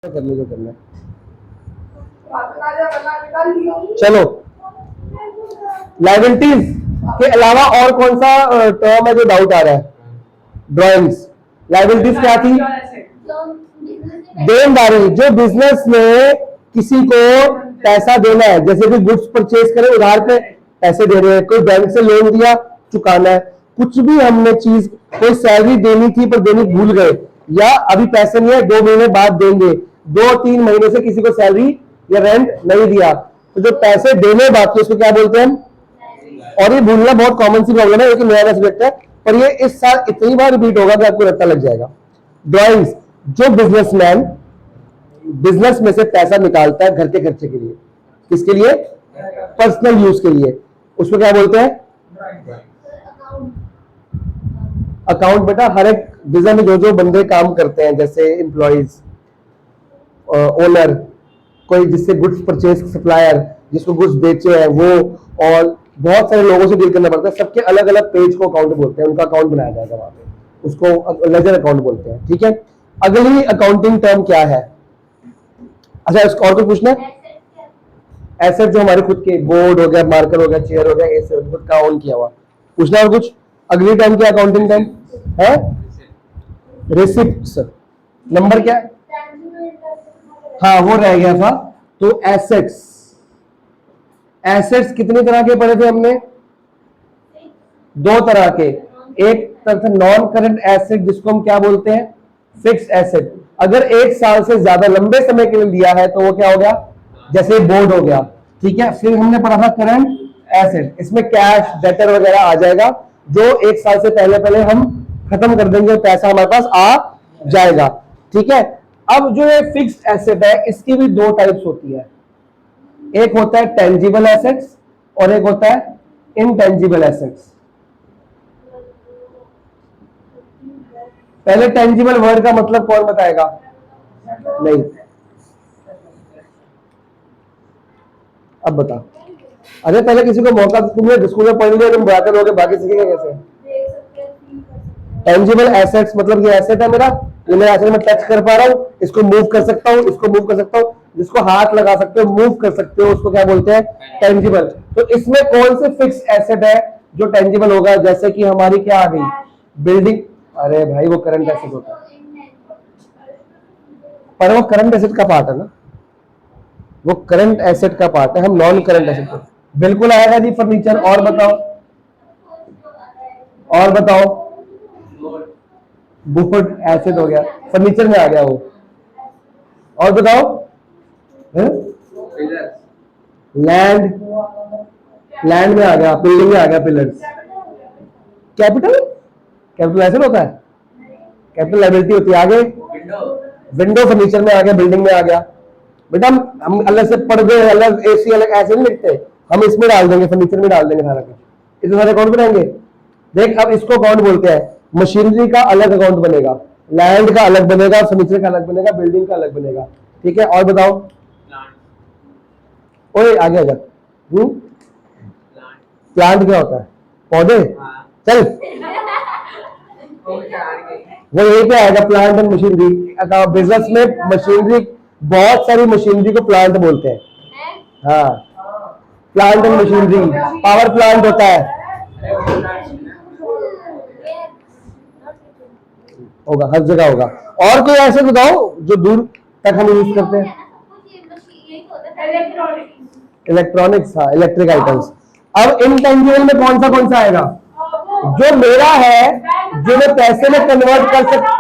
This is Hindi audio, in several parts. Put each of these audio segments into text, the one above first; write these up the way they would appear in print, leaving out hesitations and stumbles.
करने जो करना है। चलो, लाइबिलिटीज के अलावा और कौन सा टर्म है जो डाउट आ रहा है? ड्राइंग्स। लाइबिलिटीज क्या थी? देनदारी। जो बिजनेस में किसी को पैसा देना है, जैसे कि गुड्स परचेज करे, उधार पे पैसे दे रहे हैं, कोई बैंक से लोन दिया, चुकाना है, कुछ भी हमने चीज, कोई सैलरी देनी थी पर देनी भूल गए, या अभी पैसे नहीं है 2 महीने बाद देंगे, 2-3 महीने से किसी को सैलरी या रेंट नहीं दिया, तो जो पैसे देने बाकी उसको क्या बोलते हैं? और ये भूलना बहुत कॉमन सी प्रॉब्लम है, एक नया सब्जेक्ट है, पर ये इस साल इतनी बार रिपीट होगा कि आपको रट्टा लग जाएगा। ड्राइंग्स। जो बिजनेसमैन बिजनेस में से पैसा निकालता है घर के खर्चे के लिए, किसके लिए? पर्सनल यूज के लिए, उसको क्या बोलते हैं? अकाउंट। बेटा हर एक बिजनेस में जो जो बंदे काम करते हैं, जैसे एम्प्लॉइज, ओनर, कोई जिससे गुड्स परचेज, सप्लायर जिसको गुड्स बेचे हैं वो, और बहुत सारे लोगों से डील करना पड़ता है, सबके अलग अलग पेज को अकाउंट बोलते हैं, उनका अकाउंट बनाया जाएगा वहां पे, उसको लेजर अकाउंट बोलते हैं। ठीक है, अगली अकाउंटिंग टर्म क्या है? अच्छा, इसको और कुछ पूछना है? एसेट जो हमारे खुद के, बोर्ड हो गया, मार्कर हो गया, चेयर हो गया, ये खुद का ऑन किया हुआ, पूछना और कुछ? अगली टर्म क्या अकाउंटिंग टर्म है? रिसिप्ट्स। नंबर क्या? हाँ वो रह गया था। तो एसेट्स। एसेट्स कितनी तरह के पढ़े थे हमने? 2 तरह के। एक तरह से नॉन करंट एसेट, जिसको हम क्या बोलते हैं? Fix asset. अगर 1 साल से ज्यादा लंबे समय के लिए लिया है तो वो क्या हो गया? जैसे बोर्ड हो गया। ठीक है, फिर हमने पढ़ा था करंट एसेट, इसमें कैश, डेटर वगैरह आ जाएगा, जो 1 साल से पहले पहले हम खत्म कर देंगे, पैसा हमारे पास आ जाएगा। ठीक है, अब जो ये फिक्स्ड एसेट है, इसकी भी 2 टाइप्स होती है, एक होता है टेंजिबल एसेट्स और एक होता है इनटेंजिबल एसेट्स। पहले टेंजिबल वर्ड का मतलब कौन बताएगा? नहीं, अब बता। अरे पहले किसी को मौका, तुमने स्कूल में पढ़ लिया, तुम बताते रहोगे, बाकी सीखेंगे कैसे? टेंजिबल एसेट्स मतलब ये एसेट है मेरा, ये मेरा एसेट, मैं टच कर पा रहा हूँ, इसको मूव कर सकता हूँ, इसको मूव कर सकता हूँ, जिसको हाथ लगा सकते हो, मूव कर सकते हो, उसको क्या बोलते हैं? टेंजिबल। तो इसमें कौन से फिक्स एसेट है जो टेंजिबल होगा? जैसे कि हमारी क्या आ गई? बिल्डिंग। अरे भाई वो करंट एसेट होता है, पर वो करंट एसेट का पार्ट है ना, वो करंट एसेट का पार्ट है, हम नॉन करंट एसेट को। बिल्कुल आएगा जी। फर्नीचर। और बताओ, और बताओ। बोर्ड एसेट हो गया, फर्नीचर में आ गया वो। और बताओ। लैंड, लैंड में आ गया, बिल्डिंग में आ गया, पिलर्स। कैपिटल, कैपिटल एसेट होता है, कैपिटल लायबिलिटी होती है। आगे विंडो फर्नीचर में आ गया, बिल्डिंग में आ गया। बेटा हम अलग से पर्दे अलग, एसी अलग ऐसे नहीं लिखते, हम इसमें डाल देंगे, फर्नीचर में डाल देंगे सारा कुछ, इतने सारे अकाउंट बनाएंगे। देख अब इसको अकाउंट बोलते हैं, मशीनरी का अलग अकाउंट बनेगा, लैंड का अलग बनेगा, फर्नीचर का अलग बनेगा, बिल्डिंग का अलग बनेगा। ठीक है, और बताओ। ओए आगे आ जा। प्लांट क्या होता है? पौधे। चल वो यही पे आएगा, प्लांट एंड मशीनरी। बिजनेस में मशीनरी, बहुत सारी मशीनरी को प्लांट बोलते हैं। हाँ, plant and machinery. Power plant होता है, होगा हर जगह होगा। और कोई ऐसे बताओ जो दूर तक हम यूज करते हैं? इलेक्ट्रॉनिक्स। हाँ, इलेक्ट्रिक आइटम्स। अब इनटेंजिबल में कौन सा आएगा? जो मेरा है, जो मैं पैसे में कन्वर्ट कर सकता,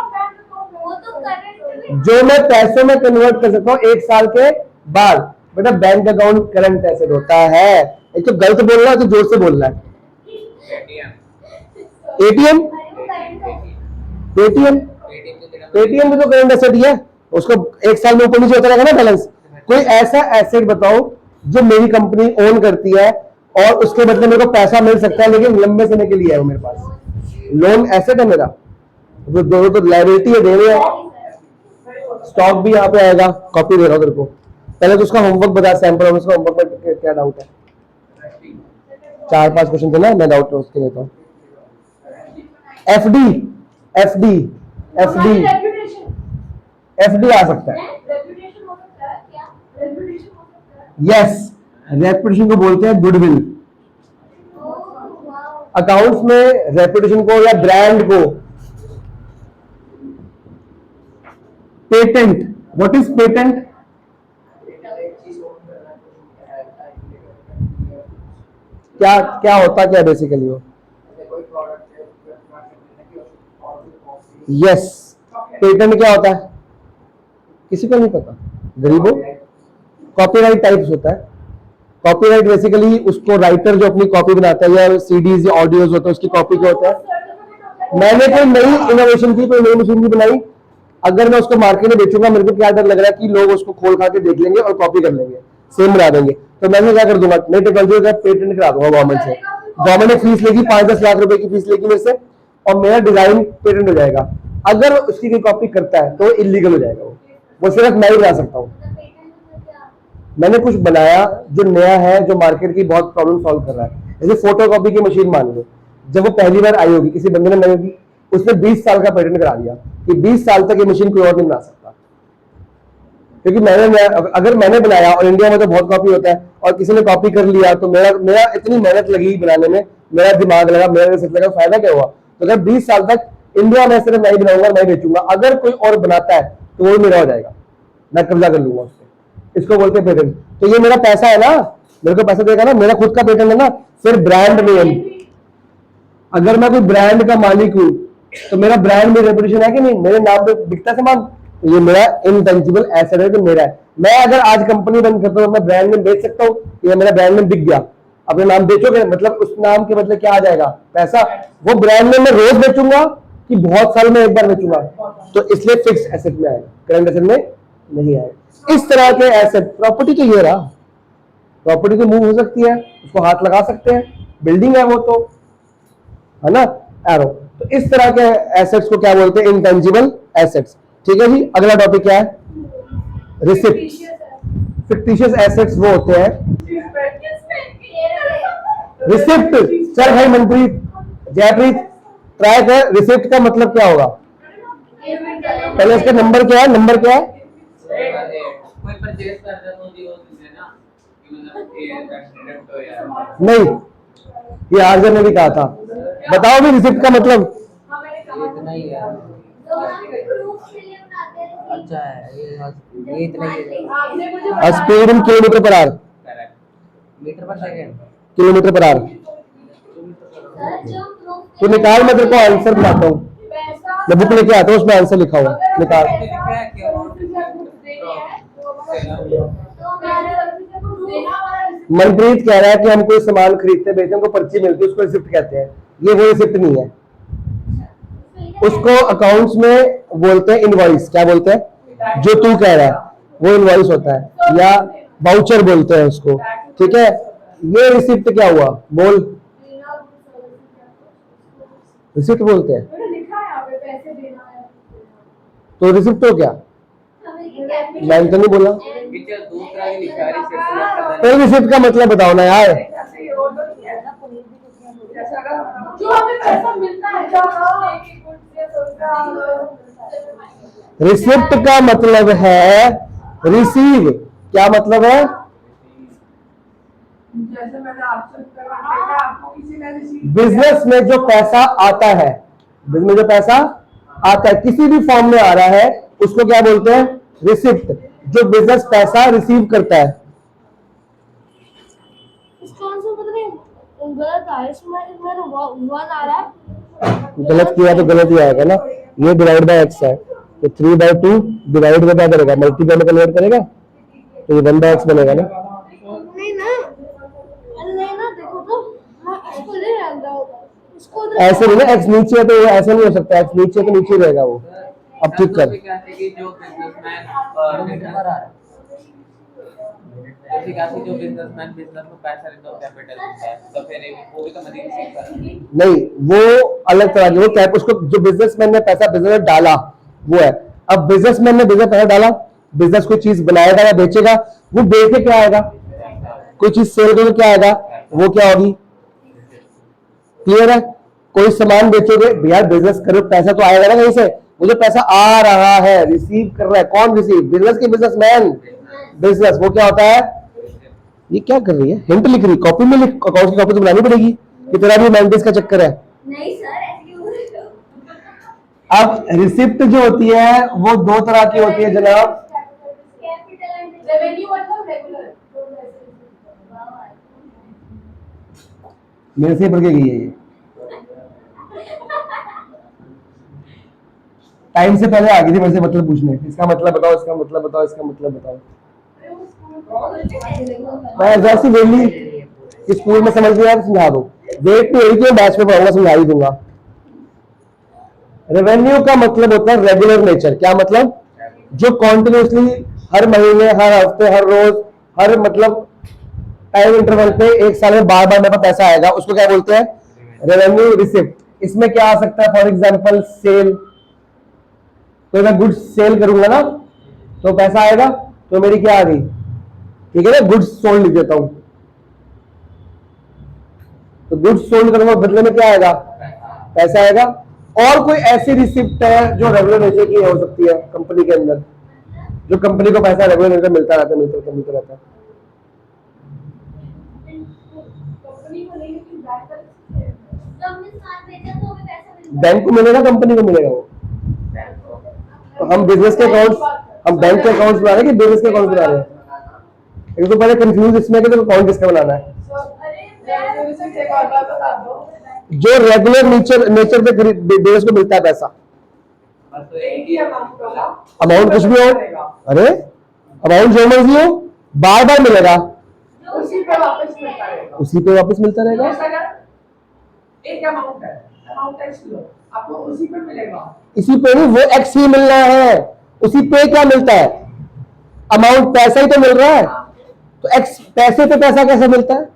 जो मैं पैसे में कन्वर्ट कर सकता हूँ 1 साल के बाद। बेटा बैंक अकाउंट करंट एसेट होता है। एक तो गलत बोलना है तो जोर से बोलना है। एटीएम, पेटीएम, पेटीएम भी तो करंट एसेट ही है, उसको 1 साल में ऊपर नीचे होता रहेगा ना बैलेंस। कोई ऐसा एसेट बताओ जो मेरी कंपनी ओन करती है और उसके बदले मेरे को पैसा मिल सकता है, लेकिन लंबे समय के लिए है वो मेरे पास। लोन एसेट है मेरा, तो दोनों तो लायबिलिटी है, देने हैं। स्टॉक भी यहाँ पे आएगा, कॉपी दे रहा हूँ तेरे को। पहले तो उसका होमवर्क बता, सैंपल उसका होमवर्क में क्या डाउट है? 4-5 क्वेश्चन थे ना, मैं डाउट उसके देता हूँ। एफडी, एफडी, एफडी, एफडी आ सकता है। यस, रेपुटेशन को बोलते हैं गुडविल। अकाउंट्स में रेपुटेशन को या ब्रांड को पेटेंट। What is patent? क्या क्या होता क्या बेसिकली वो? यस, पेटेंट क्या होता है? किसी को नहीं पता, गरीबों। कॉपीराइट टाइप्स होता है। कॉपीराइट बेसिकली उसको राइटर जो अपनी कॉपी बनाता है या सीडीज या ऑडियोज होता है उसकी कॉपी क्या होता है? मैंने कोई नई इनोवेशन की, कोई नई मशीन की बनाई, अगर मैं उसको मार्केट में बेचूंगा, मेरे को क्या डर लग रहा है कि लोग उसको खोल खा के देख लेंगे और कॉपी कर लेंगे, सेम बना देंगे। तो मैं क्या कर दूंगा, नई टेक्नोलॉजी का पेटेंट करा दूंगा गवर्नमेंट से। गवर्नमेंट ने फीस लेगी, 5-10 लाख रुपए की फीस लेगी मेरे से, और मेरा डिजाइन पेटेंट हो जाएगा। अगर उसकी कोई कॉपी करता है तो इलीगल हो जाएगा। वो सिर्फ मैं ही बना सकता हूँ। मैंने कुछ बनाया जो नया है, जो मार्केट की बहुत प्रॉब्लम सॉल्व कर रहा है। जैसे फोटोकॉपी की मशीन मान लो, जब वो पहली बार आई होगी, किसी बंदे ने बनाई होगी, उसने 20 साल का पेटेंट करा दिया कि 20 साल तक ये मशीन कोई और नहीं बना सकता। क्योंकि अगर मैंने बनाया, और इंडिया में तो बहुत कॉपी होता है, और किसी ने कॉपी कर लिया, तो मेरा इतनी मेहनत लगी बनाने में, मेरा दिमाग लगा, मेरा रिसर्च लगा, फायदा क्या हुआ? तो अगर 20 साल तक इंडिया में सिर्फ मैं ही बनाऊंगा, मैं बेचूंगा, अगर कोई और बनाता है तो वो मेरा हो जाएगा, मैं कब्जा कर लूंगा उससे। इसको बोलते हैं पेटेंट। तो ये मेरा पैसा है ना, मेरे को पैसा देगा ना, मेरा खुद का पेटेंट है ना। फिर ब्रांड नेम, अगर मैं कोई ब्रांड का मालिक हूं तो मेरा ब्रांड में रेपुटेशन है कि नहीं? मेरे नाम पे बिकता सामान, तो ये मेरा इंटेंजिबल एसेट है, तो मेरा है। मैं अगर आज कंपनी बंद करता हूं, मैं ब्रांड नेम बेच सकता हूँ, ये मेरा ब्रांड नेम बिक गया। अपने नाम बेचोगे, मतलब उस नाम के बदले क्या आ जाएगा? पैसा। वो ब्रांड नेम मैं रोज बेचूंगा कि बहुत साल में एक बार बेचूंगा? तो इसलिए फिक्स एसेट में आएगा, करंट एसेट में नहीं आएगा। इस तरह के एसेट, प्रॉपर्टी तो ये रहा। प्रॉपर्टी तो मूव हो सकती है, उसको हाथ लगा सकते हैं, बिल्डिंग है वो तो, है ना, एरो। तो इस तरह के एसेट्स को क्या बोलते हैं? Intangible assets. ठीक है जी। अगला टॉपिक क्या है? रिसिप्ट। फिक्टिशियस एसेट्स वो होते हैं, रिसिप्ट। चल भाई मनप्रीत, जयप्रीत, ट्राई कर, रिसिप्ट का मतलब क्या होगा? पहले इसका नंबर क्या है? नंबर क्या है? कोई परचेज करता तो जी वो देना कि मतलब ये डिडक्ट हो यार। नहीं, ये आर्जन ने भी कहा था। बताओ भी रिसिप्ट का मतलब। इतना ही है। अच्छा है ये इतना ही है। Speed in kilometer per hour. Correct. Meter per second. Kilometer per hour. तो निकाल, मैं तेरे को आंसर बताता हूँ। मैं बुक लेके आता हूँ, उसमें आंसर लिखा हुआ निकाल। मनप्रीत कह रहा है कि हम कोई सामान खरीदते बेचते हमको पर्ची मिलती है, उसको रिसिप्ट कहते हैं। ये वो रिसिप्ट नहीं है, उसको अकाउंट्स में बोलते हैं इनवॉइस। क्या बोलते हैं? जो तू कह रहा है वो इनवॉइस होता है, या वाउचर बोलते हैं उसको। ठीक है। ये रिसिप्ट क्या हुआ? बोल। रिसिप्ट बोलते हैं। तो रिसिप्ट हो क्या? मैंने तो नहीं बोला। दूसरा ही लिखा है रिसिप्ट। तो रिसिप्ट का मतलब बताओ ना यार। जो हमें पैसा मिलता है, रिसिप्ट का मतलब है रिसीव। क्या मतलब है? जैसे मैंने आपसे आपको किसी ने रिसीव बिजनेस में जो पैसा आता है, बिजनेस में जो पैसा आता है किसी भी फॉर्म में आ रहा है, उसको क्या बोलते हैं? रिसिप्ट। जो बिजनेस पैसा रिसीव करता है। इसका आंसर पता नहीं गलत है, इसमें मेरा 1 आ रहा है। गलत किया तो गलत ही आएगा ना। ये डिवाइड बाय एक्स है, तो 3/2 डिवाइड में क्या करेगा? मल्टीप्लाई में कन्वर्ट करेगा, तो ये 1/x बनेगा ना। नहीं ना, अरे नहीं ना, देखो तो मैं इसको ले रहा हूं, इसको ऐसे नहीं ना, एक्स नीचे है तो वो ऐसा नहीं हो सकता। एक्स नीचे तो नीचे रहेगा वो। अब ठीक कर। जो बिजनेसमैन जो बिजनेसमैन बिजनेस में पैसा लेता है कैपिटल देता है, तो फिर वो भी तो मनी रिसीव करता है। नहीं, वो अलग तरह की, वो कैप, उसको जो बिजनेसमैन ने पैसा बिजनेस में डाला वो है। अब बिजनेसमैन ने बिजनेस पैसा डाला, बिजनेस कोई चीज बनाएगा या बेचेगा, वो बेच के क्या आएगा? कोई चीज सेल करके क्या आएगा? वो क्या होगी? क्लियर है? कोई सामान बेचोगे यार, बिजनेस करो, पैसा तो आएगा ना कहीं से। वो जो पैसा आ रहा है, रिसीव कर रहा है, कौन रिसीव? बिजनेस की बिजनेसमैन। बिजनेस वो क्या होता है? ये क्या कर रही है? हिंट लिख रही, कॉपी में लिख, अकाउंट की कॉपी तो बनानी पड़ेगी, कि तेरा भी मेंटेस का चक्कर है। नहीं सर, ऐसे क्यों बोल रहे हो? अब रिसिप्ट जो होती है वो दो तरह की होती है जनाब। कैपिटल एंड रेवेन्यू मतलब रेगुलर। मेरे से पढ़ के गई है ये, टाइम से पहले आ गई थी मेरे से मतलब पूछने, इसका मतलब बताओ, इसका मतलब बताओ, इसका मतलब बताओ। मैं जैसी वेली स्कूल में समझ लिया समझा दो, वेट नहीं हो रही कि मैं बैच में पढ़ाऊंगा, समझा ही दूंगा। रेवेन्यू का मतलब होता है रेगुलर नेचर। क्या मतलब? जो कॉन्टिन्यूसली हर महीने, हर हफ्ते, हर रोज, हर मतलब टाइम इंटरवल पे एक साल में बार बार मेरे पास पैसा आएगा, उसको क्या बोलते हैं? Revenue receipt. इसमें क्या आ सकता है? फॉर एग्जांपल सेल, तो मैं गुड्स सेल करूंगा ना तो पैसा आएगा, तो मेरी क्या आ गई? ठीक है ना, गुड्स सोल्ड लिख देता हूं, तो गुड्स सोल्ड करूंगा, बदले में क्या आएगा? पैसा आएगा। और कोई ऐसी रिसिप्ट है जो रेगुलर नेचर की हो सकती है कंपनी के अंदर, जो कंपनी को पैसा रेगुलर नेचर मिलता रहता है, मिलता रहता है। कंपनी को नहीं, लेकिन बैंक का हमने साथ भेजा तो हमें पैसा मिल जाएगा। बैंक को मिलेगा, कंपनी को मिलेगा वो। तो हम बिजनेस के अकाउंट्स, हम बैंक के अकाउंट्स बना रहे हैं कि बिजनेस के अकाउंट्स बना रहे हैं? एक तो पहले कंफ्यूज इसमें कि तो अकाउंट किसका बनाना है। रेवेन्यू से एक और बात बता दो। जो रेगुलर नेचर पे बिजनेस को मिलता है पैसा, बस तो एक ही अमाउंट होगा। अमाउंट कुछ भी हो, अरे अमाउंट जो मर्जी हो, बार बार मिलेगा, उसी पे वापस मिलता रहेगा। उसी पे वापस मिलता रहेगा। जैसे अगर एक अमाउंट है, अमाउंट एक्स लो, आपको उसी पे मिलेगा। इसी पे नहीं, वो एक्स ही मिलना है, उसी पे क्या मिलता है? अमाउंट पैसा ही तो मिल रहा है, तो एक्स पैसे पे पैसा कैसे मिलता है?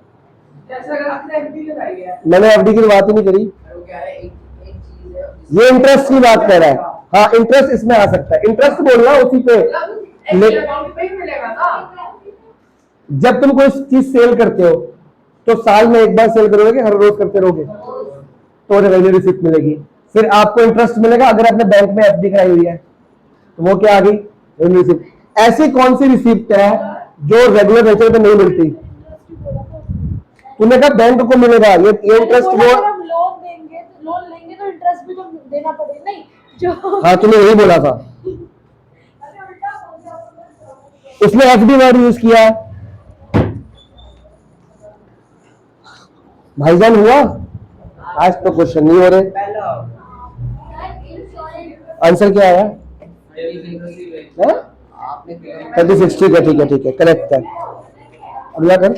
जैसे अगर आपने एफडी लगाई है, मैंने एफडी की बात ही नहीं करी, वो क्या है, एक चीज है, ये इंटरेस्ट की बात कर रहा है। हाँ, इंटरेस्ट इसमें आ सकता है, इंटरेस्ट बोल रहा उसी पे। एक अमाउंट पे ही मिलेगा ना। जब तुम कोई चीज सेल करते हो तो साल में एक बार सेल करोगे कि हर रोज करते रहोगे? तो रेवेन्यू रिसिप्ट मिलेगी। फिर आपको इंटरेस्ट मिलेगा अगर आपने बैंक में एफडी कराई हुई है, तो वो क्या आ गई? Revenue receipt. ऐसी कौन सी रिसिप्ट है जो रेगुलर नेचर पे नहीं मिलती? तूने कहा बैंक को मिलेगा, ये इंटरेस्ट वो। लोन देंगे तो लोन लेंगे तो इंटरेस्ट भी तो देना पड़ेगा नहीं जो। हाँ, तूने यही बोला था, उसने एफडी वर्ड यूज किया। भाईजान हुआ? आज तो क्वेश्चन नहीं हो रहे, आंसर क्या आया? आपने 36, ठीक है, ठीक है, ठीक है, करेक्ट है। अगला कर,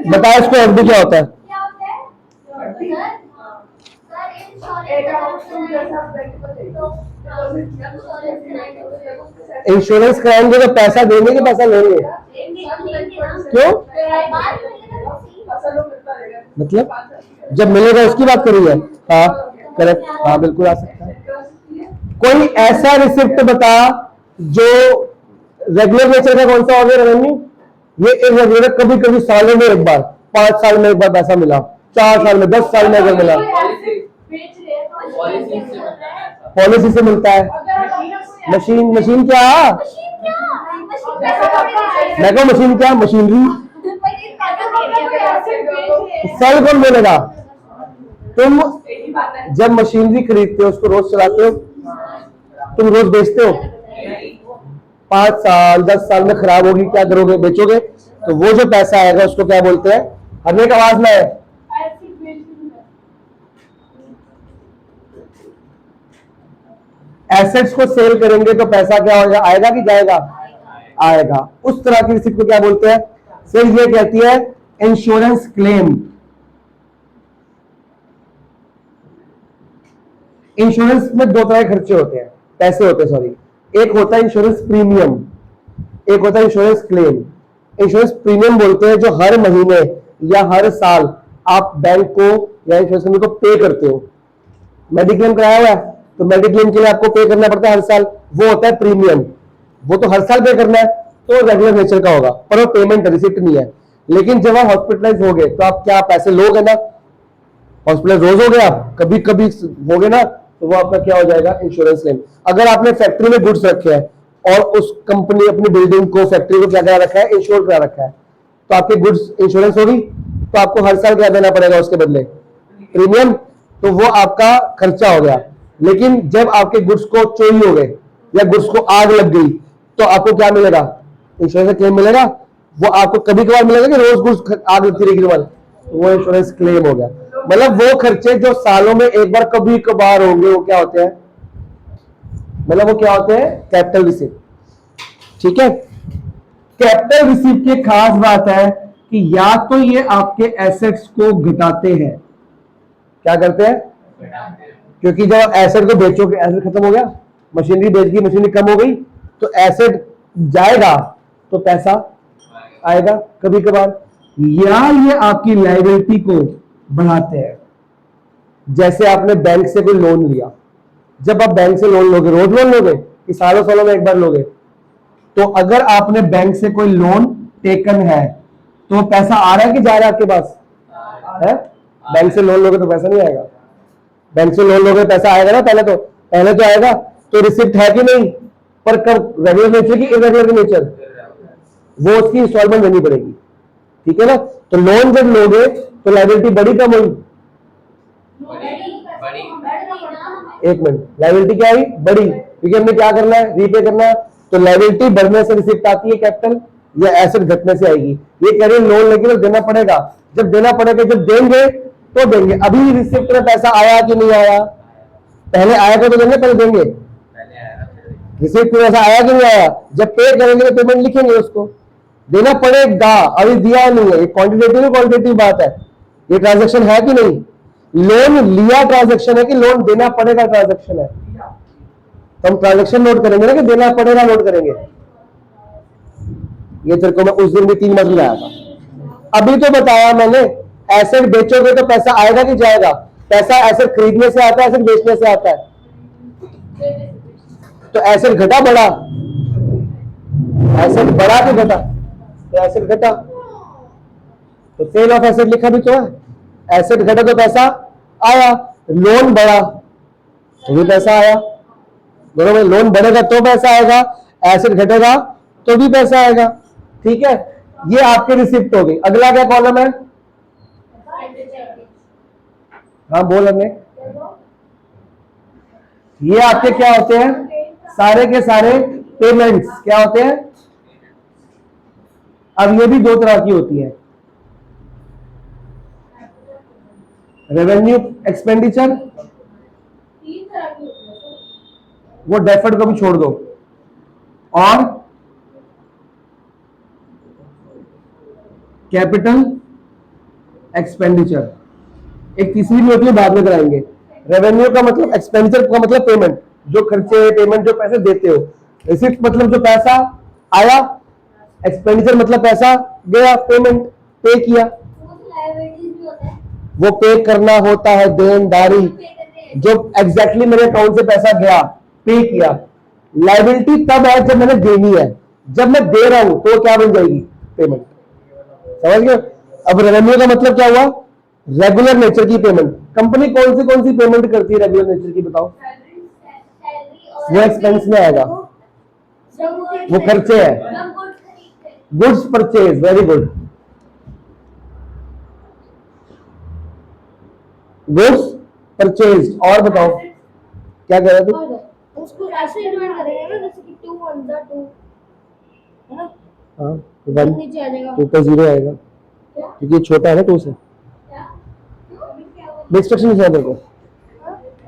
बता इसको एफडी क्या होता है? क्या होता है? सर एक अमाउंट तुम जैसा बैंक को दे दो, इंश्योरेंस कराएंगे तो पैसा देंगे कि पैसा लेंगे? क्यों? फसल मिलता रहेगा। मतलब जब मिलेगा उसकी बात करी है। हाँ करेक्ट, हाँ बिल्कुल आ सकता है। कोई ऐसा रिसिप्ट बता जो रेगुलर नेचर का, कौन सा हो गया रेवेन्यू? ये इरेगुलर, कभी कभी सालों में एक बार, 5 साल में एक बार पैसा मिला, 4 साल में, 10 साल में अगर मिला, बेच रहे हैं तो पॉलिसी पॉलिसी से मिलता है। मशीन, मशीन क्या? मैं कहूँ मशीन क्या? मशीनरी। सेल कौन बोलेगा? तुम एक ही बात है। जब मशीनरी खरीदते हो, उसको रोज चलाते हो, तुम रोज बेचते हो, 5 साल 10 साल में खराब होगी, क्या करोगे? बेचोगे। तो वो जो पैसा आएगा उसको क्या बोलते हैं? हर एक आवाज में है, एसेट्स को सेल करेंगे तो पैसा क्या होगा? आएगा कि जाएगा? आएगा। उस तरह की रिसिप्ट को क्या बोलते हैं? फिर ये कहती है इंश्योरेंस क्लेम। इंश्योरेंस में 2 तरह के खर्चे होते हैं, पैसे होते हैं, सॉरी। एक होता है इंश्योरेंस प्रीमियम, एक होता है इंश्योरेंस क्लेम। इंश्योरेंस प्रीमियम बोलते हैं जो हर महीने या हर साल आप बैंक को या इंश्योरेंस कंपनी को पे करते हो। मेडिक्लेम कराया हुआ है तो मेडिक्लेम के लिए आपको पे करना पड़ता है हर साल, वो होता है प्रीमियम। वो तो हर साल पे करना है, तो रेगुलर नेचर का होगा, पर वो पेमेंट रिसिप्ट नहीं है। लेकिन जब आप हॉस्पिटलाइज हो गए तो आप क्या पैसे लोगे ना? हॉस्पिटल रोज हो गए, आप कभी कभी हो गए ना, तो वो आपका क्या हो जाएगा? Insurance claim. अगर आपने फैक्ट्री में गुड्स रखे हैं, और उस कंपनी अपनी बिल्डिंग को, फैक्ट्री को क्या करा रखा है, इंश्योर करा रखा है, तो आपकी गुड्स इंश्योरेंस होगी, तो आपको हर साल क्या देना पड़ेगा उसके बदले, प्रीमियम। तो वो आपका खर्चा हो गया। लेकिन जब आपके गुड्स को चोरी हो गए या गुड्स को आग लग गई, तो आपको क्या मिलेगा, इंश्योरेंस का क्लेम मिलेगा। वो आपको कभी कभार मिलेगा कि रोज गुड्स आग लगती रहेगी तुम्हारी, तो वो इंश्योरेंस क्लेम हो गया। मतलब वो खर्चे जो सालों में एक बार कभी कभार होंगे, वो क्या होते हैं, मतलब वो क्या होते हैं, कैपिटल रिसीप्ट। ठीक है, कैपिटल रिसीप्ट की खास बात है कि या तो ये आपके एसेट्स को घटाते हैं, क्या करते हैं, क्योंकि जब एसेट को बेचोगे, एसेट खत्म हो गया, मशीनरी बेच गई, मशीनरी कम हो गई, तो एसेट जाएगा तो पैसा आएगा कभी कभार, या ये आपकी लायबिलिटी को बढ़ाते हैं। जैसे आपने बैंक से कोई लोन लिया, जब आप बैंक से लोन लोगे, रोज लोन लोगे कि सालों सालों में एक बार लोगे, तो अगर आपने बैंक से कोई लोन टेकन है तो पैसा आ रहा है कि जा रहा है आपके पास है? बैंक से लोन लोगे तो पैसा नहीं आएगा, बैंक से लोन लोगे पैसा आएगा ना, पहले तो आएगा। तो रिसिप्ट है कि नहीं, पर कब, रेगुलर नेचर की इरेगुलर नेचर, वो उसकी इंस्टॉलमेंट देनी पड़ेगी। ठीक है ना, तो लोन जब लोगे तो लायबिलिटी बड़ी कम हुई, एक मिनट, लायबिलिटी क्या हुई, बड़ी, क्योंकि हमने क्या करना है, रीपे करना है। तो लायबिलिटी बढ़ने से रिसिप्ट आती है कैपिटल, या एसेट घटने से आएगी। ये कह रहे हैं लोन लेके तो देना पड़ेगा, जब देना पड़ेगा, जब देंगे तो देंगे। अभी रिसिप्ट में पैसा आया कि नहीं आया, पहले आएगा तो देंगे, पहले देंगे, रिसिप्ट में पैसा आया कि नहीं आया, जब पे करेंगे तो पेमेंट लिखेंगे, उसको देना पड़ेगा। अभी दिया नहीं है, ये क्वांटिटेटिव क्वालिटेटिव बात है, ये ट्रांजैक्शन है कि नहीं, लोन लिया ट्रांजैक्शन है कि लोन देना पड़ेगा ट्रांजैक्शन है। तो हम ट्रांजैक्शन नोट करेंगे ना कि देना पड़ेगा नोट करेंगे। ये तेरे को मैं उस दिन भी 3 बार समझाया था। अभी तो बताया मैंने, एसेट बेचोगे तो पैसा आएगा कि जाएगा, पैसा एसेट खरीदने से आता है, एसेट बेचने से आता है। तो एसेट घटा बढ़ा, एसेट बढ़ा कि घटा, तो एसेट घटा, तो सेल ऑफ एसेट लिखा भी तो है, एसेट घटा तो पैसा आया, लोन बढ़ा तो भी पैसा आया, दोनों में लोन बढ़ेगा तो पैसा आएगा, एसेट घटेगा तो भी पैसा आएगा। ठीक है, ये आपके रिसिप्ट हो गई। अगला क्या कॉलम है, हाँ बोल हमने, ये आपके क्या होते हैं, सारे के सारे पेमेंट्स क्या होते हैं। अब ये भी 2 तरह की होती है, रेवेन्यू एक्सपेंडिचर, वो डेफर्ड को भी छोड़ दो, और कैपिटल एक्सपेंडिचर। एक तीसरी भी होती है, बाद में कराएंगे। रेवेन्यू का मतलब, एक्सपेंडिचर का मतलब पेमेंट, जो खर्चे, पेमेंट जो पैसे देते हो। रिसिप्ट मतलब जो पैसा आया, एक्सपेंडिचर मतलब पैसा गया, पेमेंट पे किया, वो पे करना होता है, देनदारी, जो एग्जैक्टली मेरे अकाउंट से पैसा गया, पे किया। लायबिलिटी तब है जब मैंने देनी है, जब मैं दे रहा हूं तो क्या बन जाएगी, पेमेंट। समझ गए। अब रेवेन्यू का मतलब क्या हुआ, रेगुलर नेचर की पेमेंट। कंपनी कौन सी पेमेंट करती है रेगुलर नेचर की, बताओ, वो एक्सपेंस में आएगा, वो खर्चे है, goods purchase, very good, goods purchase. और बताओ क्या कह रहे थे, उसको ऐसे डिवाइड करेंगे ना, जैसे कि 2 1 2 है ना, हाँ, 1 नीचे आ जाएगा, 2 पे 0 आएगा, क्योंकि ये छोटा है ना 2 से। मिक्स फ्रैक्शन लिखना तेरे को,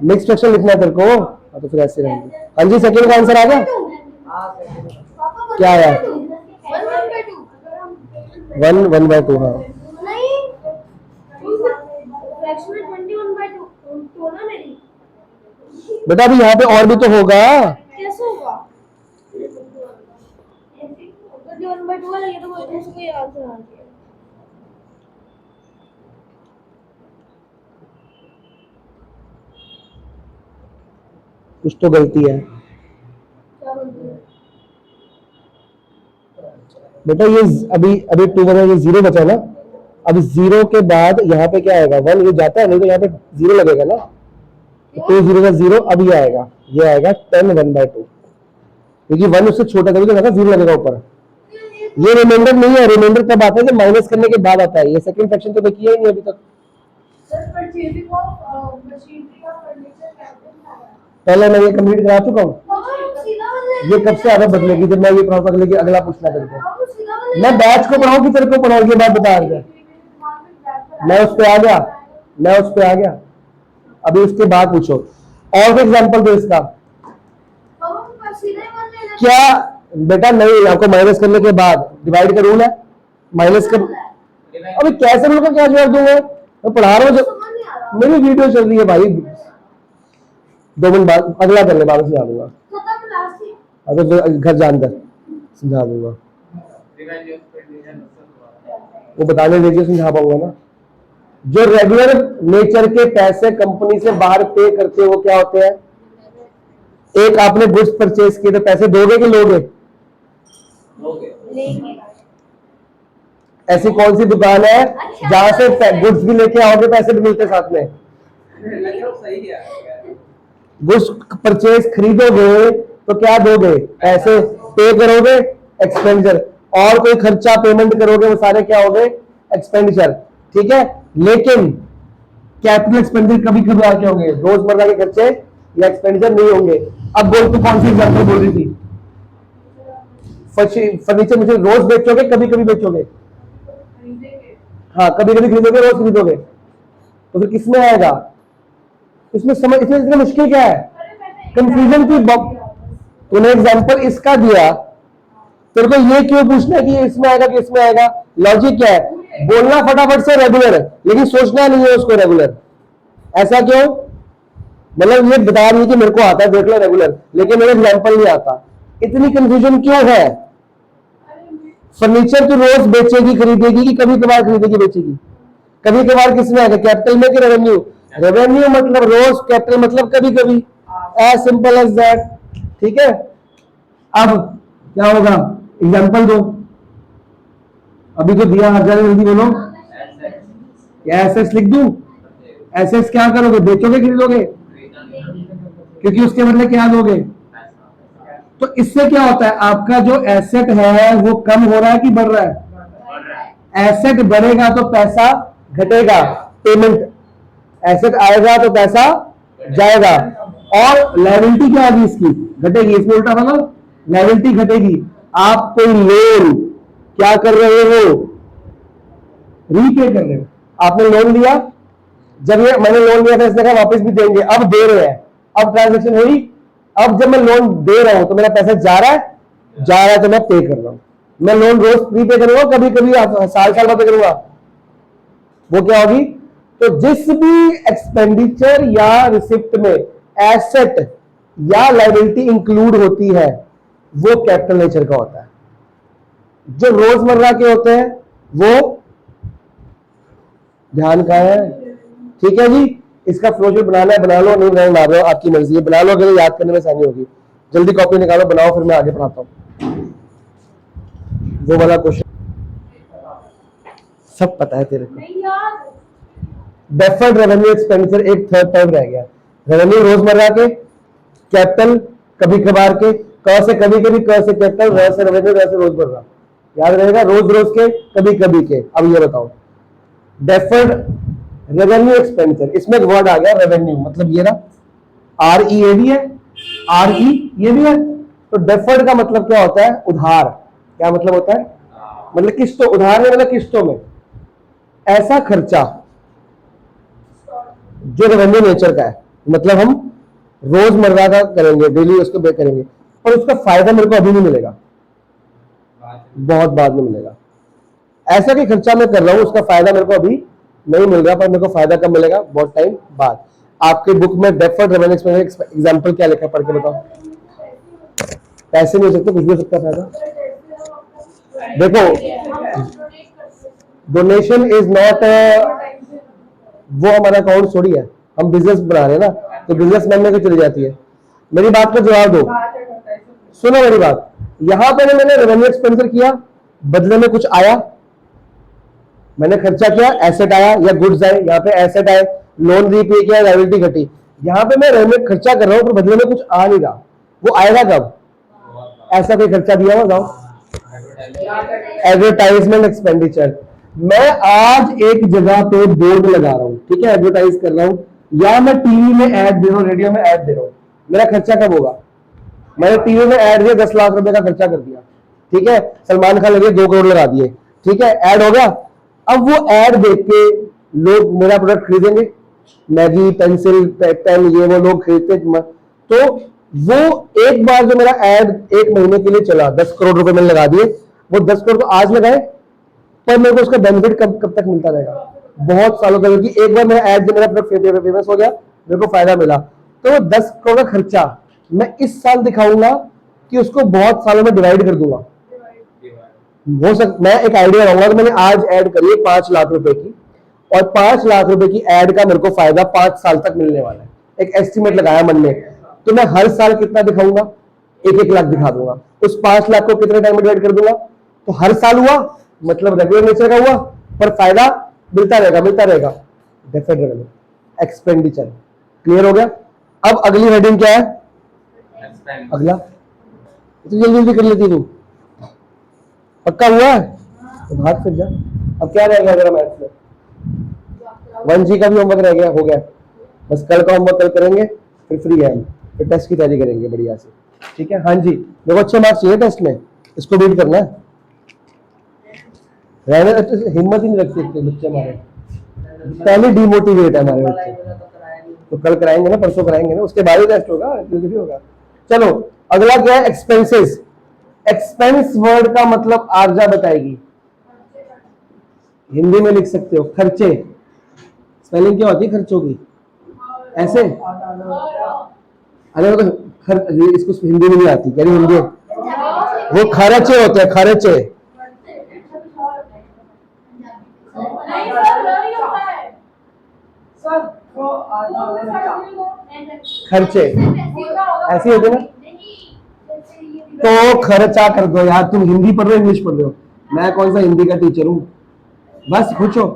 मिक्स फ्रैक्शन लिखना तेरे को, हाँ तो फिर ऐसे रहेंगे। हाँ जी, सेकंड का आंसर आ गया, क्या आया, 1 1/2, हाँ नहीं, फ्रैक्शन में 21/2 ना मेरी, बेटा। अभी यहाँ पे और भी तो होगा, कैसे होगा, 21/2 वाला, ये तो उसको ये आंसर आ गया। कुछ तो गलती है क्या बोलते हैं, बेटा। ये अभी 2 बचा, ये 0 बचा ना, अब 0 के बाद यहाँ पे क्या आएगा, 1 ये जाता है, नहीं तो यहाँ पे 0 लगेगा ना, 2 0 का 0, अब ये आएगा 10 1/2। क्योंकि 1 उससे छोटा, तभी तो लगा 0 लगेगा ऊपर। ये रिमाइंडर नहीं है, रिमाइंडर तब आता है जब माइनस करने के बाद आता है। ये सेकंड फ्रैक्शन तो किया ही नहीं अभी तक। सर परचेजिंग ऑफ मशीनरी का फर्नीचर कैपिटल है। पहले मैं ये कंप्लीट करा चुका हूँ। सीधा बदले ये कब से आदत बदलेगी जब मैं ये पढ़ाऊँ अगले की अगला पूछना तेरे को। हम सीधा बदले मैं बैच को पढ़ाऊँ कि तेरे को पढ़ाऊँ, ये बात बता रहा। मैं उस पे आ गया, मैं उस पे आ गया। अभी उसके बाद पूछो और एग्जांपल दो इसका। हम सीधे बदले क्या बेटा नहीं, आपको माइनस करने के बाद डिवाइड का रूल है, माइनस कर। अभी कैसे रूल का क्या जवाब दूंगा, मैं पढ़ा रहा हूँ। समझ नहीं आ रहा। मेरी वीडियो चल रही है भाई, 2 मिनट बाद अगला करने बाद समझा दूंगा। खत्म लास्ट ही। अगर घर जानकर समझा दूंगा, वो बताने दीजिए, समझा पाऊंगा ना। जो रेगुलर नेचर के पैसे कंपनी से बाहर पे करते हैं वो क्या होते हैं? एक आपने गुड्स परचेज किए तो पैसे दोगे कि लोगे? लेंगे। ऐसी कौन सी दुकान है जहां से गुड्स भी लेके आओगे पैसे भी मिलते साथ में? सही है। गुड्स परचेज खरीदोगे तो क्या दोगे? पैसे पे करोगे, एक्सपेंडिचर, और कोई खर्चा पेमेंट करोगे वो सारे क्या हो गए? एक्सपेंडिचर। ठीक है, लेकिन कैपिटल एक्सपेंडिचर कभी कभी आके होंगे, रोजमर्रा के खर्चे या एक्सपेंडिचर नहीं होंगे। अब बोल तू कौन सी एग्जांपल बोल रही थी? फर्नीचर मुझे रोज बेचोगे, कभी कभी बेचोगे? हाँ, कभी कभी खरीदोगे, रोज खरीदोगे, तो फिर किसमें आएगा? इसमें समझ, इसमें इतना मुश्किल क्या है? कंफ्यूजन की तूने एग्जांपल इसका दिया, तेरे को ये क्यों पूछना है कि इसमें आएगा कि इसमें आएगा? लॉजिक क्या है? बोलना फटाफट से रेगुलर है, लेकिन सोचना नहीं है उसको रेगुलर। ऐसा क्यों? मतलब ये बता रही है कि मेरे को आता है, देख लो रेगुलर, लेकिन मेरे एग्जांपल नहीं आता। इतनी कंफ्यूजन क्यों है? फर्नीचर तो रोज बेचेगी खरीदेगी कि कभी कभार खरीदेगी बेचेगी? कभी कभार किसमें आएगा? कैपिटल में कि रेवेन्यू? रेवेन्यू मतलब रोज, कैपिटल मतलब कभी कभी। As simple as that. ठीक है, अब क्या होगा? एग्जांपल दो। अभी तो दिया, हर जगह जल्दी बोलो। एसेट्स लिख दूं? एसेट्स क्या करोगे? बेचोगे खरीदोगे? क्योंकि उसके बदले क्या दोगे? तो इससे क्या होता है? आपका जो एसेट है वो कम हो रहा है कि बढ़ रहा है? एसेट बढ़ेगा तो पैसा घटेगा, पेमेंट। एसेट आएगा तो पैसा जाएगा, और लायबिलिटी क्या होगी? इसकी घटेगी। इसमें उल्टा बोलो, लायबिलिटी घटेगी। आप कोई लोन क्या कर रहे हो? रीपे कर रहे हो। आपने लोन लिया, जब ये मैंने लोन लिया था इसने कहा वापस भी देंगे, अब दे रहे हैं, अब ट्रांजेक्शन हुई। अब जब मैं लोन दे रहा हूं तो मेरा पैसा जा रहा है तो मैं पे कर रहा हूं। मैं लोन रोज प्रीपे करूंगा, कभी कभी साल साल पे करूंगा, वो क्या होगी? तो जिस भी एक्सपेंडिचर या रिसिप्ट में एसेट या लायबिलिटी इंक्लूड होती है वो कैपिटल नेचर का होता है। जो रोजमर्रा के होते हैं वो ध्यान का है। ठीक है जी, इसका फ्लोचार्ट बनाना है बना लो, नहीं बनाना बना लो, आपकी मर्जी है। बना लो, अगर याद करने में आसानी होगी। जल्दी कॉपी निकालो, बनाओ, फिर मैं आगे पढ़ाता हूं। वो वाला क्वेश्चन सब पता है तेरे को। नहीं यार, डेफर्ड रेवेन्यू एक्सपेंडिचर एक थर्ड टाइप रह गया। रेवेन्यू रोजमर्रा के, कैपिटल कभी कभार के, क से कभी कभी, क से कैपिटल, र से रेवेन्यू, र से रोजमर्रा। याद रहेगा, रोज रोज के, कभी कभी के। अब ये बताओ, डेफर्ड रेवेन्यू एक्सपेंडिचर, इसमें एक वर्ड आ गया रेवेन्यू, मतलब ये ना, RE ये भी है, RE ये भी है। तो डेफर्ड का मतलब क्या होता है? उधार। क्या मतलब होता है? मतलब किस्तों, उधार में मतलब किस्तों में। ऐसा खर्चा जो रेवेन्यू नेचर का है, मतलब हम रोजमर्रा का करेंगे, डेली उसको पे करेंगे, पर उसका फायदा मेरे को अभी नहीं मिलेगा, बहुत बाद में मिलेगा। ऐसा कि खर्चा मैं कर रहा हूं, उसका फायदा मेरे को अभी नहीं मिल रहा, पर मेरे को फायदा कब मिलेगा? बहुत टाइम बाद। आपके बुक में डेफर्ड रेवेन्यू एक्सपेंडिचर एग्जांपल क्या लिखा है, पढ़ के बताओ। पैसे नहीं हो सकते, कुछ भी हो सकता फायदा। देखो, डोनेशन इज नॉट, वो हमारा अकाउंट थोड़ी है, हम बिजनेस बना रहे हैं ना, तो बिजनेसमैन में चली जाती है। मेरी बात का जवाब दो, सुनो मेरी बात। यहां पे मैंने रेवेन्यू एक्सपेंडिचर किया, बदले में कुछ आया, मैंने खर्चा किया, एसेट आया या गुड्स आए। यहाँ पे एसेट आए, लोन रीपे किया, लायबिलिटी घटी। यहाँ पे मैं रेवेन्यू खर्चा कर रहा हूं, पर बदले में कुछ आ नहीं रहा। वो आएगा कब? ऐसा कोई खर्चा दिया हुआ बताओ? Advertisement expenditure. मैं आज एक जगह पे बोर्ड लगा रहा हूँ, ठीक है, एडवर्टाइज कर रहा हूँ, या मैं टीवी में ऐड दे रहा हूँ, रेडियो में ऐड दे रहा हूँ, मेरा खर्चा कब होगा? मैंने टीवी में ऐड दिया, 10 लाख रुपए का खर्चा कर दिया, ठीक है, सलमान खान लगे 2 करोड़ लगा दिए, ठीक है, ऐड हो गया। अब वो ऐड देख के लोग मेरा प्रोडक्ट खरीदेंगे, मैगी, पेंसिल, पेन, ये वो लोग खरीदते, तो वो एक बार जो मेरा ऐड 1 महीने के लिए चला, 10 करोड़ रुपए मैंने लगा दिए, वो 10 करोड़ तो आज लगाए, पर मेरे को उसका बेनिफिट कब तक मिलता रहेगा? बहुत सालों तक, क्योंकि एक बार मेरा ऐड, मेरा प्रोडक्ट फेमस हो गया, मेरे को फायदा मिला, तो वो 10 करोड़ का खर्चा मैं इस साल दिखाऊंगा कि उसको बहुत सालों में डिवाइड कर दूंगा। हो सकता मैं एक आइडिया रहूंगा कि मैंने आज ऐड करी है 5 लाख रुपए की, और 5 लाख रुपए की ऐड का मेरे को फायदा 5 साल तक मिलने वाला है, एक एस्टिमेट लगाया मन में, तो मैं हर साल कितना दिखाऊंगा? 1-1 लाख दिखा दूंगा। उस 5 लाख को कितने टाइम में डिवाइड कर दूंगा? तो हर साल हुआ, मतलब रेगुलर नेचर का हुआ, पर फायदा मिलता रहेगा। Definite revenue expenditure. क्लियर हो गया? अब अगली हेडिंग क्या है? अगला तो जल्दी जल्दी कर लेती तू, पक्का हुआ है? तो भाग फिर जा। अब क्या रहेगा मेरा मैथ्स में? 1G का भी होमवर्क रह गया, हो गया, बस कल का होमवर्क कल करेंगे, फिर फ्री है हम, फिर टेस्ट की तैयारी करेंगे बढ़िया से, ठीक है? हाँ जी, मेरे को अच्छे मार्क्स चाहिए टेस्ट में, इसको बीट करना है। रहने हिम्मत ही नहीं रखते इतने बच्चे हमारे, पहले डिमोटिवेट है हमारे बच्चे, तो कल कराएंगे ना, परसों कराएंगे ना, उसके बाद ही टेस्ट होगा, जल्दी होगा। चलो अगला क्या है? एक्सपेंसेस। एक्सपेंस वर्ड का मतलब आर्जा बताएगी, हिंदी में लिख सकते हो खर्चे। स्पेलिंग क्या होती है खर्चों की? ऐसे, अरे तो इसको हिंदी में नहीं आती, कह रही हिंदी, वो खर्चे होते हैं, खर्चे। खर्चे ऐसे होते ना, तो खर्चा कर दो यार। तुम हिंदी पढ़ रहे हो, इंग्लिश पढ़ रहे हो, मैं कौन सा हिंदी का टीचर हूं? बस पूछो,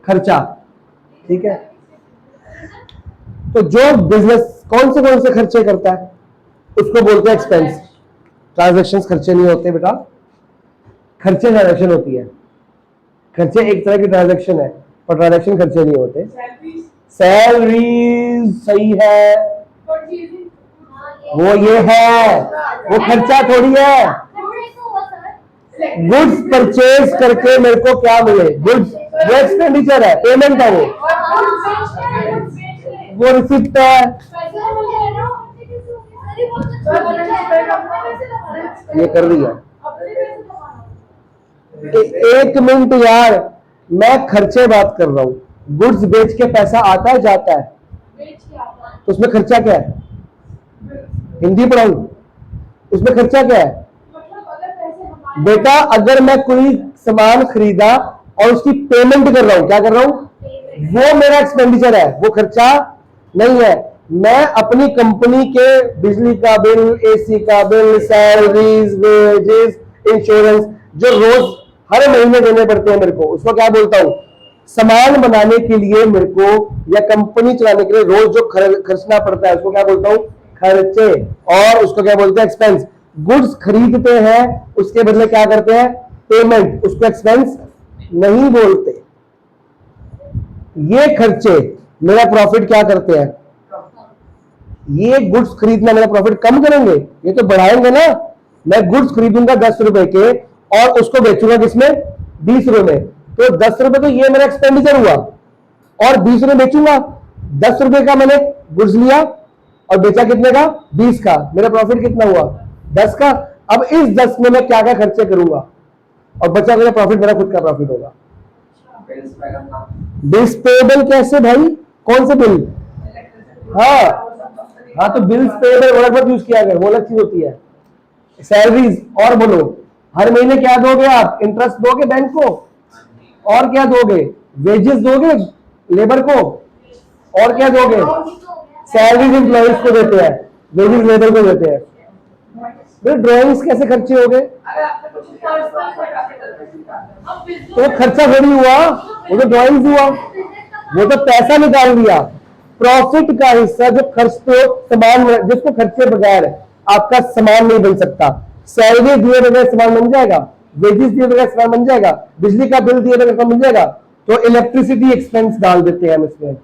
खर्चा, ठीक है? तो जो बिजनेस कौन से खर्चे करता है उसको बोलते हैं एक्सपेंस। ट्रांजैक्शंस खर्चे नहीं होते बेटा, खर्चे ट्रांजैक्शन होती है। खर्चे एक तरह की ट्रांजैक्शन है, पर ट्रांजैक्शन खर्चे नहीं होते। सैलरी सही है, वो ये है, वो खर्चा थोड़ी है। गुड्स परचेज करके मेरे को क्या मिले? गुड्स, वो एक्सपेंडिचर है, पेमेंट है, वो रिसिप्ट है। ये कर दिया। एक मिनट यार, मैं खर्चे बात कर रहा हूँ, गुड्स बेच के पैसा आता है जाता है, तो उसमें खर्चा क्या है? हिंदी पढ़ाऊं, उसमें खर्चा क्या है बेटा? अगर मैं कोई सामान खरीदा और उसकी पेमेंट कर रहा हूं, क्या कर रहा हूं? वो मेरा एक्सपेंडिचर है, वो खर्चा नहीं है। मैं अपनी कंपनी के बिजली का बिल, एसी का बिल, सैलरीज, वेजेस, इंश्योरेंस जो रोज हर महीने देने पड़ते हैं मेरे को, उसको क्या बोलता हूं? सामान बनाने के लिए मेरे को या कंपनी चलाने के लिए रोज जो खर्चना पड़ता है उसको क्या बोलता हूं? खर्चे। और उसको क्या बोलते हैं? एक्सपेंस। गुड्स खरीदते हैं, उसके बदले क्या करते हैं? पेमेंट, उसको एक्सपेंस नहीं बोलते। ये खर्चे मेरा प्रॉफिट क्या करते हैं? ये गुड्स खरीदना मेरा प्रॉफिट कम करेंगे, ये तो बढ़ाएंगे ना। मैं गुड्स खरीदूंगा 10 रुपए के और उसको बेचूंगा किसमें? 20 रुपए में, तो 10 रुपए तो ये मेरा एक्सपेंडिचर हुआ, और 20 रुपए बेचूंगा। 10 रुपए का मैंने गुड्स लिया और बेचा कितने का? 20 का। मेरा प्रॉफिट कितना हुआ? 10 का। अब इस 10 में मैं क्या क्या खर्चे करूंगा और बचा मेरा प्रॉफिट मेरा खुद का प्रॉफिट होगा। बिल्स पेएबल कैसे भाई? कौन से बिल? हाँ, तो बिल्स पेएबल वर्ड मत यूज किया गया, वो अलग चीज होती है। सैलरीज, और बोलो, हर महीने क्या दोगे आप? इंटरेस्ट दोगे बैंक को, और क्या दोगे? वेजेस दोगे लेबर को, और क्या दोगे? सैलरीज एम्प्लॉइज को देते हैं, वेजेस लेबर को देते हैं। फिर ड्राइंग्स कैसे खर्चे हो गए? तो खर्चा थोड़ी हुआ, वो तो ड्राइंग्स हुआ, वो तो पैसा निकाल दिया। प्रॉफिट का हिस्सा जो खर्च, तो सामान जिसको खर्चे बगैर आपका सामान नहीं बन सकता, सैलरी दिए बगैर सामान बन जाएगा, वेजेस दिए बगैर सामान बन जाएगा, बिजली का बिल दिए बगैर सामान बन जाएगा। तो इलेक्ट्रिसिटी एक्सपेंस डाल देते हैं हम इसमें।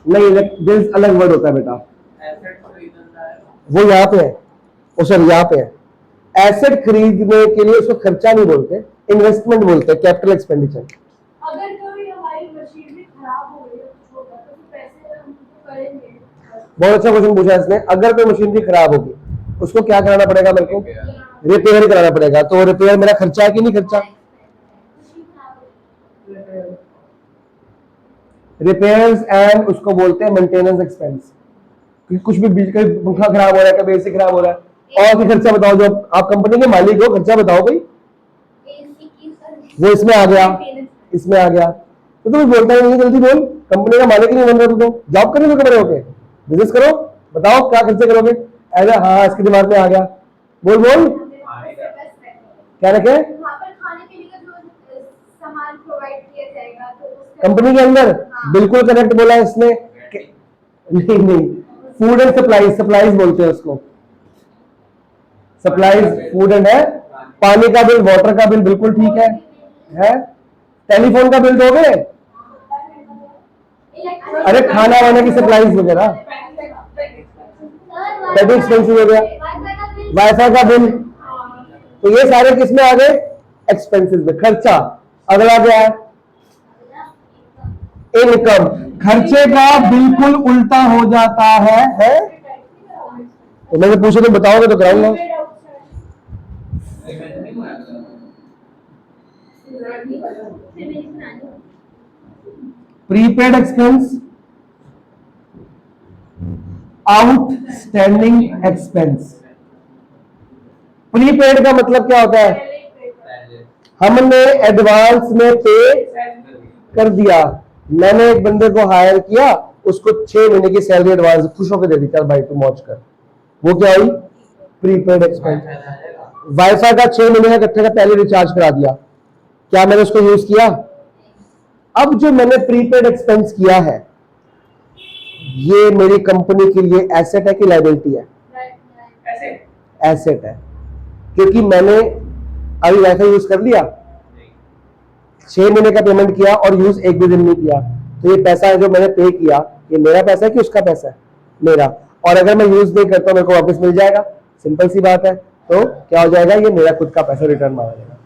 नहीं, बिल्स अलग वर्ड होता है बेटा, एसेट खरीदना है वो यहाँ पे है, वो सर यहाँ पे है। एसेट खरीदने के लिए उसको खर्चा नहीं बोलते, इन्वेस्टमेंट बोलते हैं, कैपिटल एक्सपेंडिचर। अगर कभी हमारी मशीन भी खराब हो गई तो पैसे हम तो करेंगे। बहुत अच्छा क्वेश्चन पूछा इसने। अगर कोई मशीनरी खराब होगी उसको क्या कराना पड़ेगा मेरे को? रिपेयर कराना पड़ेगा। तो रिपेयर मेरा खर्चा है कि नहीं खर्चा? रिपेयर्स एंड उसको बोलते हैं मेंटेनेंस एक्सपेंस। क्योंकि कुछ भी बिजली का पंखा खराब हो रहा है, कभी एसी खराब हो रहा है, और भी खर्चा बताओ। जो आप कंपनी के मालिक हो, खर्चा बताओ भाई। वो इसमें आ गया, इसमें आ गया। तो तुम बोलता नहीं, जल्दी बोल। कंपनी का मालिक नहीं बन रहा तो जॉब करने में कमरे होके बिजनेस करो, बताओ क्या खर्चे करोगे? ऐसा हाँ, इसके दिमाग में आ गया। बोल बोल, क्या रखे? वहाँ पर खाने पीने का जो सामान प्रोवाइड किया जाएगा तो कंपनी के अंदर? बिल्कुल करेक्ट बोला इसने। नहीं नहीं, फूड एंड सप्लाईज, सप्लाईज बोलते हैं उसको, सप्लाईज फूड एंड है। पानी का बिल, वाटर का बिल, बिल्कुल ठीक है? टेलीफोन का बिल दोगे? अरे खाना वाने की सप्लाईज वगैरह, पेटी एक्सपेंसिव हो गया, वाईफाई का बिल। तो ये सारे किसमें आ गए? एक्सपेंसेस में, खर्चा। अगला क्या है? इनकम। खर्चे का बिल्कुल उल्टा हो जाता है? तो मैंने पूछा तो बताओगे तो कराऊंगा। Prepaid expense, outstanding expense. Prepaid का मतलब क्या होता है? हमने एडवांस में पे कर दिया। मैंने एक बंदे को हायर किया, उसको 6 महीने की सैलरी एडवांस खुश होकर दे दी, चल भाई तू मौज कर। वो क्या हुई? Prepaid expense. वाईफाई का 6 महीने का इकट्ठे का पहले रिचार्ज करा दिया, क्या मैंने उसको यूज किया? अब जो मैंने प्रीपेड एक्सपेंस किया है, ये मेरी कंपनी के लिए एसेट है कि लायबिलिटी है? एसेट है, क्योंकि मैंने अभी वाईफाई यूज कर लिया, 6 महीने का पेमेंट किया और यूज एक भी दिन नहीं किया, तो ये पैसा है जो मैंने पे किया, ये मेरा पैसा है कि उसका पैसा है? मेरा। और अगर मैं यूज नहीं करता मेरे को वापस मिल जाएगा, सिंपल सी बात है। तो क्या हो जाएगा? ये मेरा खुद का पैसा रिटर्न मांगा जाएगा।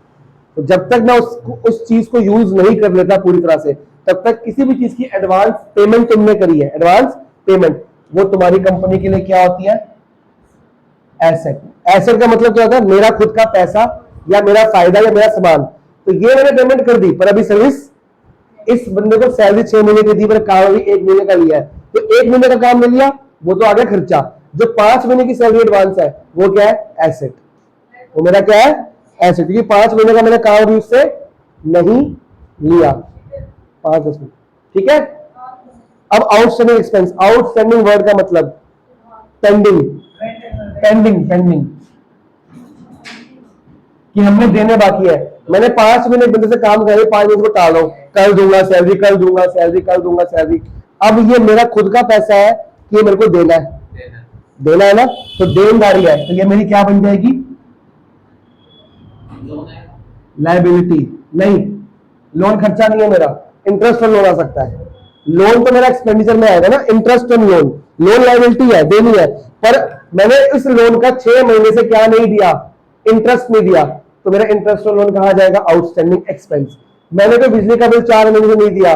तो जब तक मैं उस चीज को यूज नहीं कर लेता पूरी तरह से, तब तक किसी भी चीज की एडवांस पेमेंट तुमने करी है, एडवांस पेमेंट, वो तुम्हारी कंपनी के लिए क्या होती है? एसेट। एसेट का मतलब क्या होता है? मेरा खुद का पैसा या मेरा फायदा या मेरा सामान। तो ये मैंने पेमेंट कर दी, पर अभी सर्विस, इस बंदे को सैलरी 6 महीने की दी, पर काम भी 1 महीने का लिया है, तो 1 महीने का काम ले लिया, वो तो आ गया खर्चा। जो 5 महीने की सैलरी एडवांस है वो क्या है? एसेट। वो मेरा क्या है? एसेट, क्योंकि 5 महीने का मैंने काम भी उससे नहीं लिया, 5-10 मिनट। ठीक है? अब आउटस्टैंडिंग एक्सपेंस। आउटस्टैंडिंग वर्ड का मतलब पेंडिंग, पेंडिंग, पेंडिंग, कि हमने देने बाकी है। मैंने 5 महीने बंदे से काम करे, 5 महीने को टालो, कल दूंगा सैलरी, कल दूंगा सैलरी, कल दूंगा सैलरी। अब ये मेरा खुद का पैसा है कि ये मेरे को देना है, देना है ना, तो देनदारी है, तो ये मेरी क्या बन जाएगी? लायबिलिटी। नहीं, लोन खर्चा नहीं है मेरा, इंटरेस्ट ऑन लोन आ सकता है। लोन तो मेरा एक्सपेंडिचर में आएगा ना, interest on loan, loan liability है, देनी है, पर मैंने इस लोन का 6 महीने से क्या नहीं दिया? इंटरेस्ट नहीं दिया, तो मेरा इंटरेस्ट ऑन लोन कहा जाएगा? Outstanding expense. मैंने तो बिजली का बिल 4 महीने से नहीं दिया,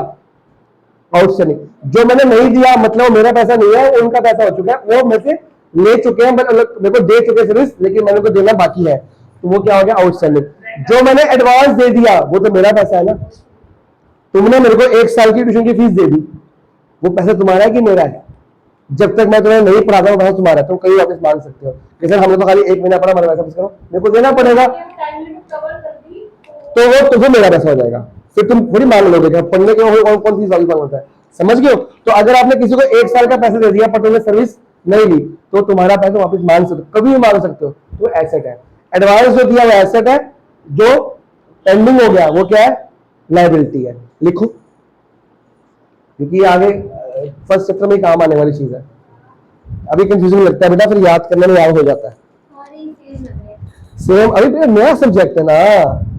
आउटस्टैंडिंग। जो मैंने नहीं दिया मतलब मेरा पैसा नहीं है, उनका पैसा हो चुका है, वो मेरे से ले चुके हैं, मेरे को दे चुके सर्विस, लेकिन मैंने को देना बाकी है, तो वो क्या हो गया? आउटस्टैंडिंग। जो मैंने एडवांस दे दिया वो तो मेरा पैसा है ना। तुमने मेरे को 1 साल की ट्यूशन की फीस दे दी, वो पैसा तुम्हारा है कि मेरा है? जब तक मैं तुम्हें नहीं पढ़ाता हूँ पैसा तुम्हारा है, तुम कहीं वापस मांग सकते हो कि सर हमने तो खाली 1 महीना पढ़ा, मेरा पैसा वापस करो, मेरे को देना पड़ेगा, तो वो तुझे मेरा पैसा हो जाएगा। फिर तुम थोड़ी मांग लोगे कि पढ़ने के कौन फीस वापस मांगता है, समझ गए हो? तो अगर आपने किसी को 1 साल का पैसा दे दिया पर तुमने सर्विस नहीं ली, तो तुम्हारा पैसा वापस मांग सकते हो, कभी भी मांग सकते हो, तो एसेट है। एडवांस जो दिया वो एसेट है, जो पेंडिंग हो गया वो क्या है? लायबिलिटी है। लिखो, क्योंकि आगे फर्स्ट चैप्टर में काम आने वाली चीज है। अभी कंफ्यूजन लगता है बेटा, फिर याद करने में याद हो जाता है। चीज लग रही है। सेम, अभी मेरा नया सब्जेक्ट है ना।